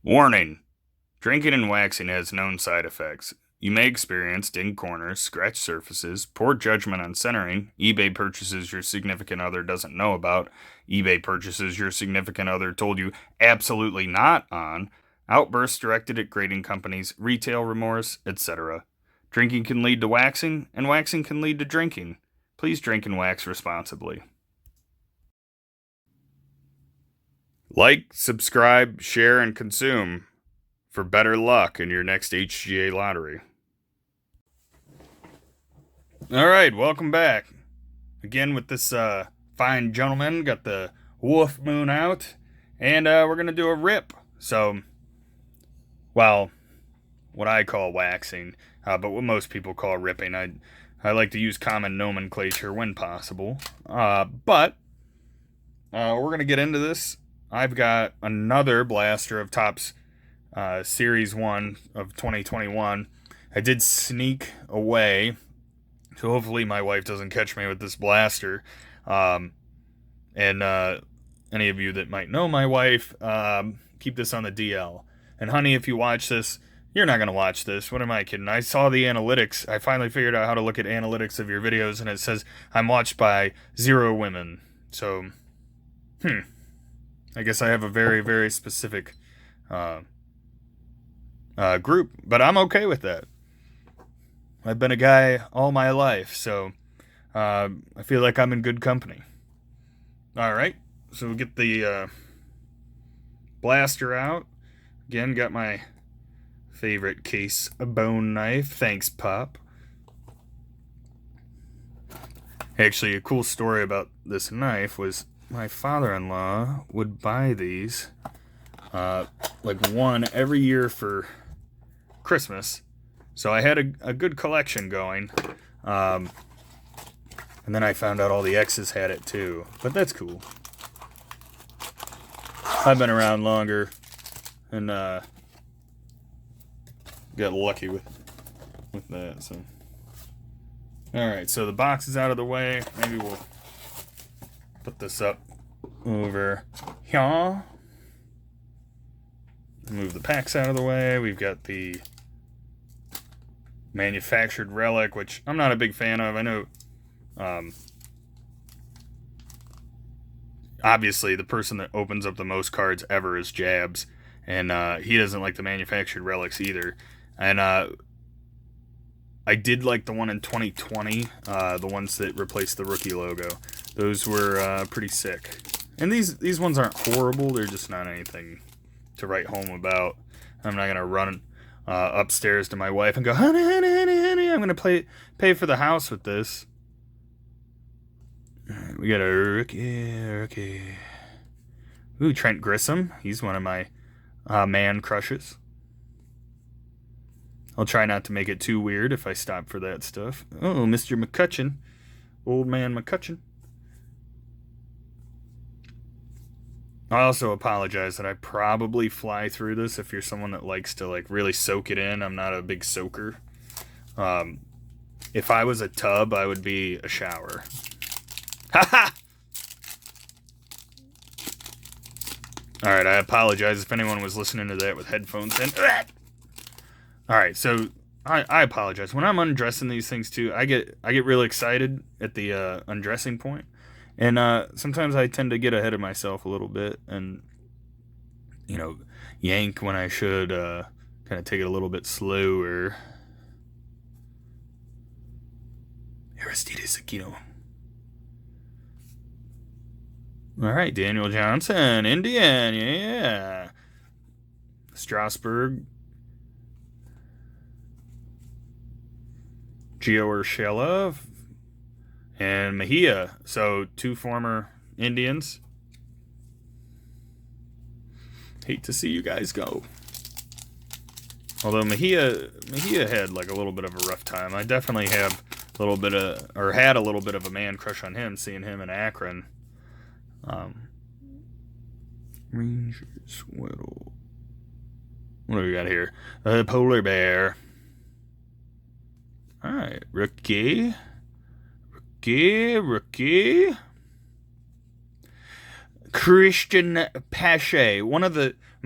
Warning: drinking and waxing has known side effects. You may experience dinged corners, scratched surfaces, poor judgment on centering, eBay purchases your significant other doesn't know about, eBay purchases your significant other told you absolutely not on, outbursts directed at grading companies, retail remorse, etc. Drinking can lead to waxing, and waxing can lead to drinking. Please drink and wax responsibly. Like, subscribe, share, and consume for better luck in your next HGA lottery. Alright, welcome back. Again with this fine gentleman. Got the wolf moon out. And we're going to do a rip. So, well, what I call waxing. But what most people call ripping. I like to use common nomenclature when possible. But we're going to get into this. I've got another blaster of Topps Series 1 of 2021. I did sneak away, so hopefully my wife doesn't catch me with this blaster. And any of you that might know my wife, keep this on the DL. And honey, if you watch this, you're not going to watch this. What am I kidding? I saw the analytics. I finally figured out how to look at analytics of your videos, and it says I'm watched by 0 women. So, I guess I have a very, very specific group, but I'm okay with that. I've been a guy all my life, so I feel like I'm in good company. All right, so we'll get the blaster out. Again, got my favorite case bone knife. Thanks, Pop. Actually, a cool story about this knife was my father-in-law would buy these like one every year for Christmas. So I had a good collection going. And then I found out all the exes had it too. But that's cool. I've been around longer and got lucky with that. So, alright, so the box is out of the way. Maybe we'll put this up over here. Move the packs out of the way. We've got the manufactured relic, which I'm not a big fan of. I know, obviously, the person that opens up the most cards ever is Jabs, and he doesn't like the manufactured relics either. And I did like the one in 2020, the ones that replaced the rookie logo. Those were pretty sick. And these ones aren't horrible. They're just not anything to write home about. I'm not going to run upstairs to my wife and go, honey, I'm going to pay for the house with this. All right, we got a rookie. Ooh, Trent Grissom. He's one of my man crushes. I'll try not to make it too weird if I stop for that stuff. Oh, Mr. McCutcheon. Old man McCutcheon. I also apologize that I probably fly through this if you're someone that likes to like really soak it in. I'm not a big soaker. If I was a tub, I would be a shower. Haha! Alright, I apologize if anyone was listening to that with headphones in. Alright, so I apologize. When I'm undressing these things too, I get really excited at the undressing point. And sometimes I tend to get ahead of myself a little bit and, yank when I should kind of take it a little bit slower. Aristides Aquino. All right, Daniel Johnson, Indian, yeah. Strasburg. Gio Urshela. And Mejia, so 2 former Indians. Hate to see you guys go. Although Mejia had like a little bit of a rough time. I definitely have a little bit of, or had a little bit of a man crush on him, seeing him in Akron. Rangers, what do we got here? A polar bear. All right, rookie. Christian Pache, one of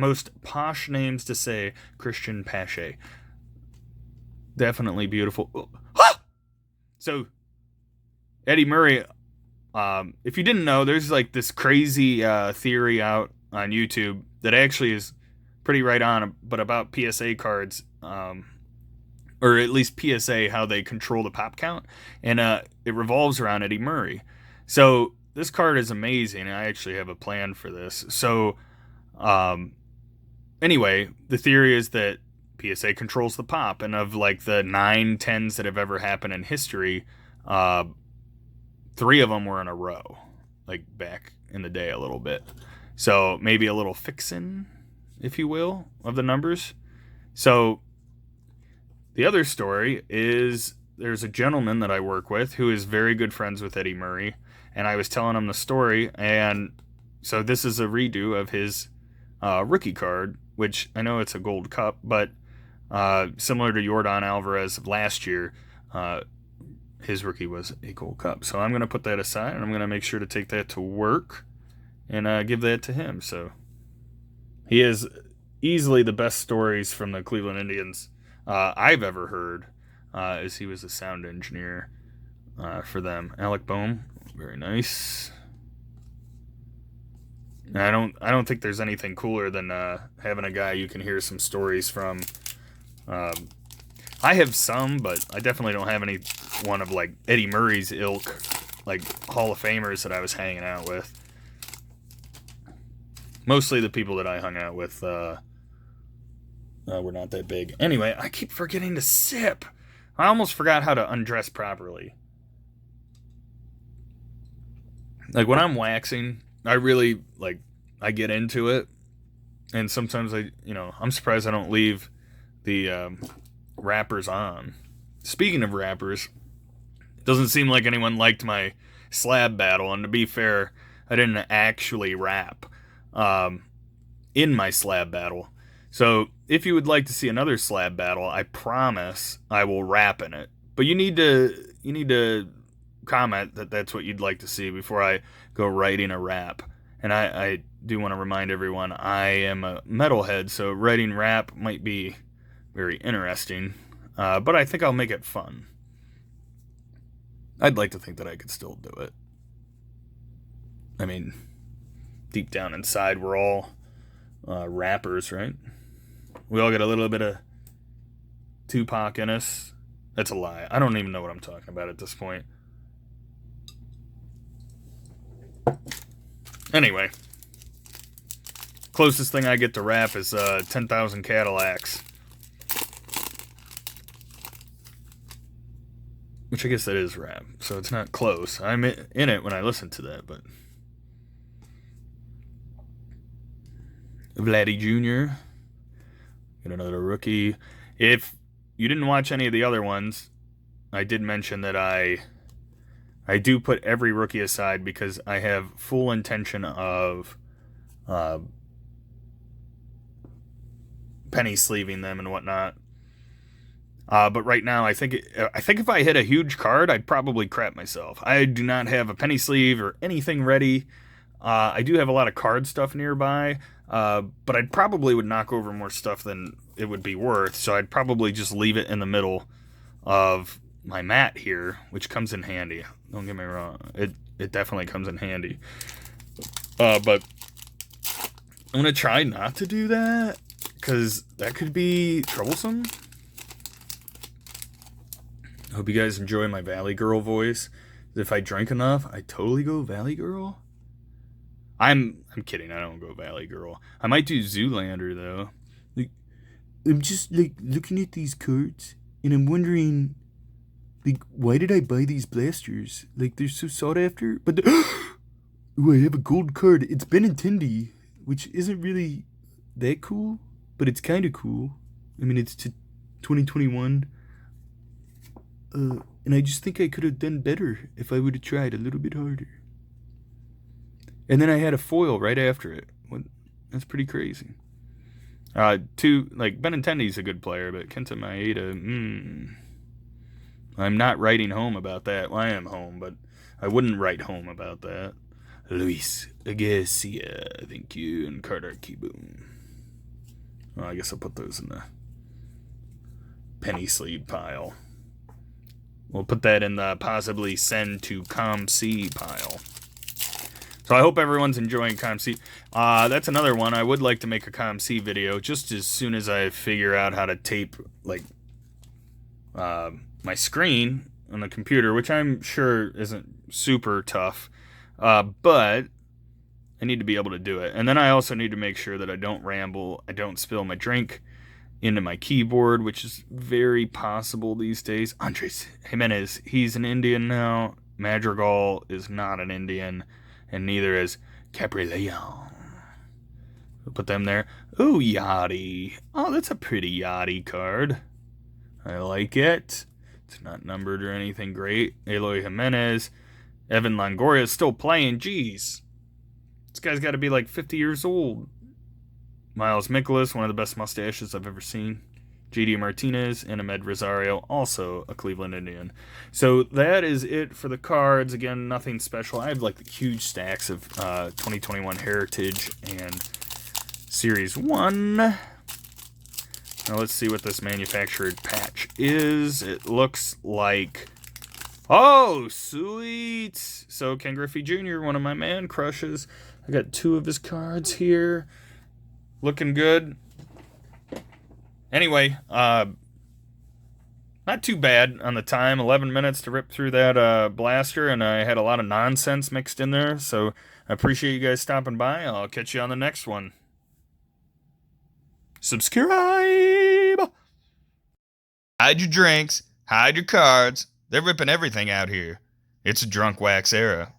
most posh names to say, Christian Pache. Definitely beautiful. Oh. Ah! So, Eddie Murray, if you didn't know, there's like this crazy theory out on YouTube that actually is pretty right on, but about PSA cards, or at least PSA, how they control the pop count, and it revolves around Eddie Murray. So this card is amazing, and I actually have a plan for this. So, anyway, the theory is that PSA controls the pop, and of like the 9 10s that have ever happened in history, 3 of them were in a row, like back in the day a little bit. So maybe a little fixin', if you will, of the numbers. So the other story is there's a gentleman that I work with who is very good friends with Eddie Murray, and I was telling him the story, and so this is a redo of his rookie card, which I know it's a gold cup, but similar to Yordan Alvarez of last year, his rookie was a gold cup. So I'm going to put that aside, and I'm going to make sure to take that to work and give that to him. So he has easily the best stories from the Cleveland Indians I've ever heard, as he was a sound engineer for them. Alec Boehm, very nice. I don't think there's anything cooler than having a guy you can hear some stories from. I have some, but I definitely don't have any one of like Eddie Murray's ilk, like Hall of Famers that I was hanging out with. Mostly the people that I hung out with were not that big. Anyway, I keep forgetting to sip. I almost forgot how to undress properly. Like when I'm waxing, I really I get into it, and sometimes I'm surprised I don't leave the wrappers on. Speaking of wrappers, it doesn't seem like anyone liked my slab battle, and to be fair, I didn't actually wrap in my slab battle. So if you would like to see another slab battle, I promise I will wrap in it. But you need to comment that that's what you'd like to see before I go writing a rap. And I do want to remind everyone I am a metalhead, so writing rap might be very interesting, but I think I'll make it fun. I'd like to think that I could still do it. I mean, deep down inside, we're all rappers, right? We all get a little bit of Tupac in us. That's a lie. I don't even know what I'm talking about at this point. Anyway, closest thing I get to rap is 10,000 Cadillacs. Which I guess that is rap, so it's not close. I'm in it when I listen to that, but... Vladdy Jr. Get another rookie. If you didn't watch any of the other ones, I did mention that I do put every rookie aside because I have full intention of penny sleeving them and whatnot. But right now, I think if I hit a huge card, I'd probably crap myself. I do not have a penny sleeve or anything ready. I do have a lot of card stuff nearby, but I probably would knock over more stuff than it would be worth. So I'd probably just leave it in the middle of my mat here, which comes in handy. Don't get me wrong. It definitely comes in handy. But I'm going to try not to do that because that could be troublesome. I hope you guys enjoy my Valley Girl voice. If I drink enough, I totally go Valley Girl. I'm kidding. I don't go Valley Girl. I might do Zoolander though. Like, I'm just looking at these cards, and I'm wondering, why did I buy these blasters? They're so sought after. But ooh, I have a gold card. It's Benintendi, which isn't really that cool, but it's kind of cool. I mean, it's to 2021. And I just think I could have done better if I would have tried a little bit harder. And then I had a foil right after it. That's pretty crazy. Benintendi's a good player, but Kenta Maeda, I'm not writing home about that. Well, I am home, but I wouldn't write home about that. Luis Garcia, thank you, and Carter Kibun. Well, I guess I'll put those in the penny sleeve pile. We'll put that in the possibly send to ComC pile. So I hope everyone's enjoying ComC. That's another one. I would like to make a ComC video just as soon as I figure out how to tape like my screen on the computer, which I'm sure isn't super tough, but I need to be able to do it. And then I also need to make sure that I don't ramble, I don't spill my drink into my keyboard, which is very possible these days. Andres Jimenez, he's an Indian now. Madrigal is not an Indian, and neither is Capri Leon. We'll put them there. Ooh, Yachty. Oh, that's a pretty Yachty card. I like it. It's not numbered or anything great. Eloy Jimenez. Evan Longoria is still playing. Jeez. This guy's got to be like 50 years old. Miles Mikolas, one of the best mustaches I've ever seen. JD Martinez and Ahmed Rosario, also a Cleveland Indian. So that is it for the cards. Again, nothing special. I have like huge stacks of 2021 Heritage and Series 1. Now let's see what this manufactured patch is. It looks like... Oh, sweet! So Ken Griffey Jr., one of my man crushes. I got 2 of his cards here. Looking good. Anyway, not too bad on the time. 11 minutes to rip through that blaster, and I had a lot of nonsense mixed in there, so I appreciate you guys stopping by. I'll catch you on the next one. Subscribe! Hide your drinks, hide your cards. They're ripping everything out here. It's a drunk wax era.